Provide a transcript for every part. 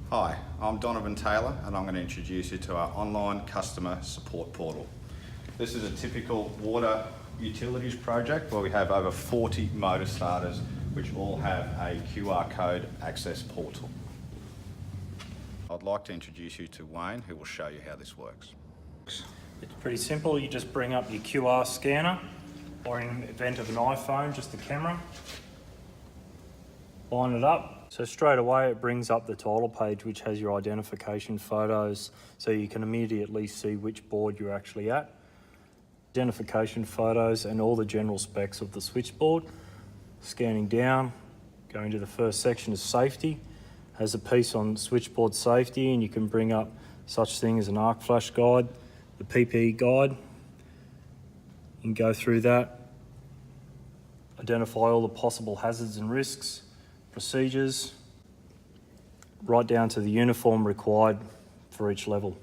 Hi, I'm Donovan Taylor and I'm going to introduce you to our online customer support portal. This is a typical water utilities project where we have over 40 motor starters which all have a QR code access portal. I'd like to introduce you to Wayne, who will show you how this works. It's pretty simple. You just bring up your QR scanner, or in the event of an iPhone, just the camera. Line it up. So straight away it brings up the title page which has your identification photos, so you can immediately see which board you're actually at. Identification photos and all the general specs of the switchboard. Scanning down, going to the first section is safety. Has a piece on switchboard safety, and you can bring up such things as an arc flash guide, the PPE guide. You can go through that, identify all the possible hazards and risks, procedures, right down to the uniform required for each level.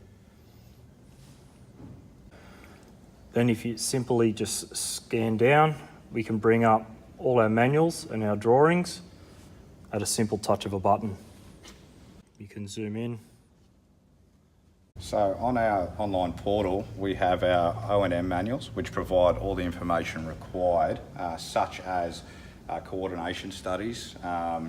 Then if you simply just scan down, we can bring up all our manuals and our drawings at a simple touch of a button. You can zoom in. So on our online portal, we have our O&M manuals, which provide all the information required, such as coordination studies,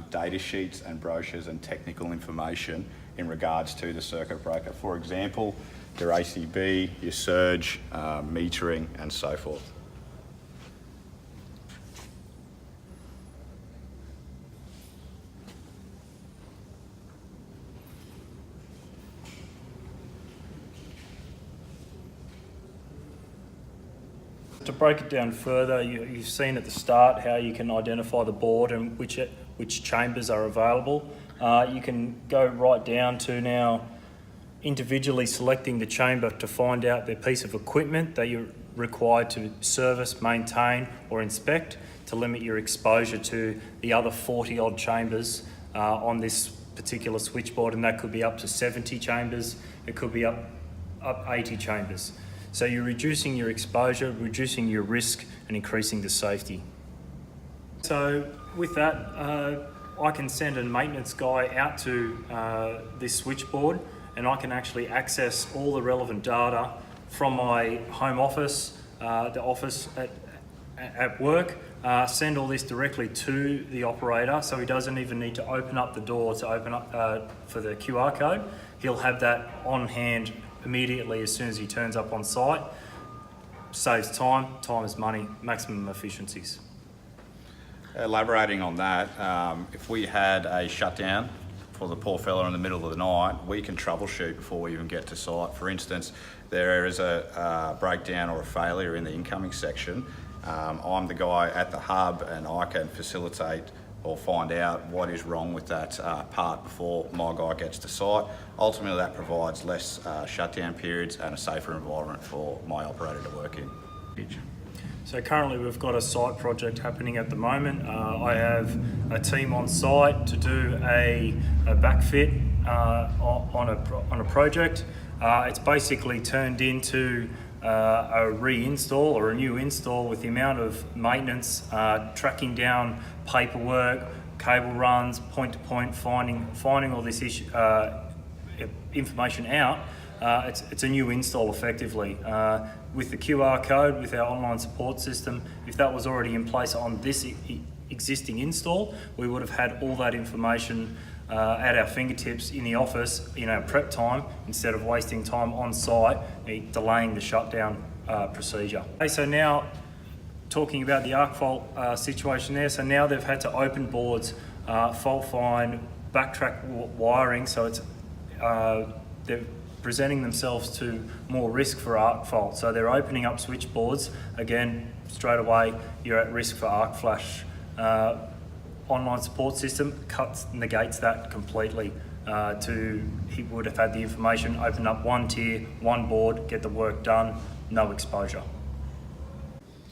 data sheets and brochures and technical information in regards to the circuit breaker. For example, your ACB, your surge, metering and so forth. To break it down further, you've seen at the start how you can identify the board and which chambers are available. You can go right down to now individually selecting the chamber to find out the piece of equipment that you're required to service, maintain or inspect to limit your exposure to the other 40 odd chambers on this particular switchboard, and that could be up to 70 chambers, it could be up 80 chambers. So you're reducing your exposure, reducing your risk and increasing the safety. So with that, I can send a maintenance guy out to this switchboard, and I can actually access all the relevant data from my home office, the office at work, send all this directly to the operator, so he doesn't even need to open up the door to open up for the QR code. He'll have that on hand immediately as soon as he turns up on site. Saves time is money, maximum efficiencies. Elaborating on that, if we had a shutdown for the poor fella in the middle of the night, we can troubleshoot before we even get to site. For instance, there is a breakdown or a failure in the incoming section. I'm the guy at the hub and I can facilitate or find out what is wrong with that part before my guy gets to site. Ultimately, that provides less shutdown periods and a safer environment for my operator to work in. So currently we've got a site project happening at the moment. I have a team on site to do a backfit on a project. It's basically turned into a reinstall or a new install with the amount of maintenance, tracking down paperwork, cable runs, point to point, finding all this information out. It's a new install effectively. With the QR code, with our online support system, if that was already in place on this existing install, we would have had all that information at our fingertips in the office in our prep time, instead of wasting time on site, delaying the shutdown procedure. Okay, so now talking about the arc fault situation there, so now they've had to open boards, fault find, backtrack wiring, so it's they're presenting themselves to more risk for arc fault. So they're opening up switchboards, again, straight away you're at risk for arc flash. Online support system negates that completely. He would have had the information, open up one tier, one board, get the work done, no exposure.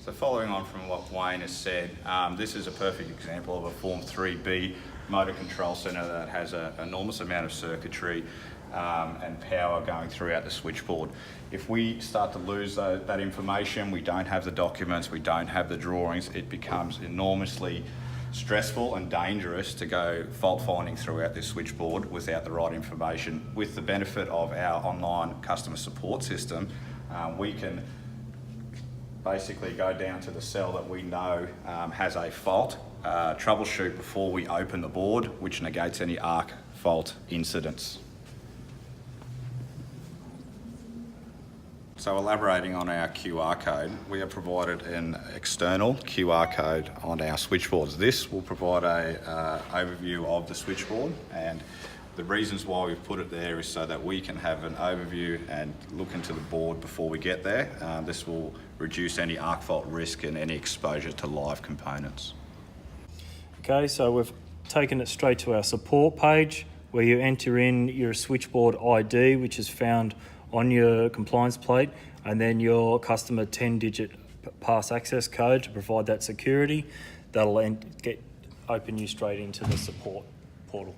So following on from what Wayne has said, this is a perfect example of a Form 3B motor control centre that has an enormous amount of circuitry and power going throughout the switchboard. If we start to lose that information, we don't have the documents, we don't have the drawings, it becomes enormously stressful and dangerous to go fault finding throughout this switchboard without the right information. With the benefit of our online customer support system, we can basically go down to the cell that we know has a fault, troubleshoot before we open the board, which negates any ARC fault incidents. So elaborating on our QR code, we have provided an external QR code on our switchboards. This will provide a overview of the switchboard, and the reasons why we've put it there is so that we can have an overview and look into the board before we get there. This will reduce any arc fault risk and any exposure to live components. Okay, so we've taken it straight to our support page where you enter in your switchboard ID, which is found on your compliance plate, and then your customer 10-digit pass access code to provide that security. That'll open you straight into the support portal.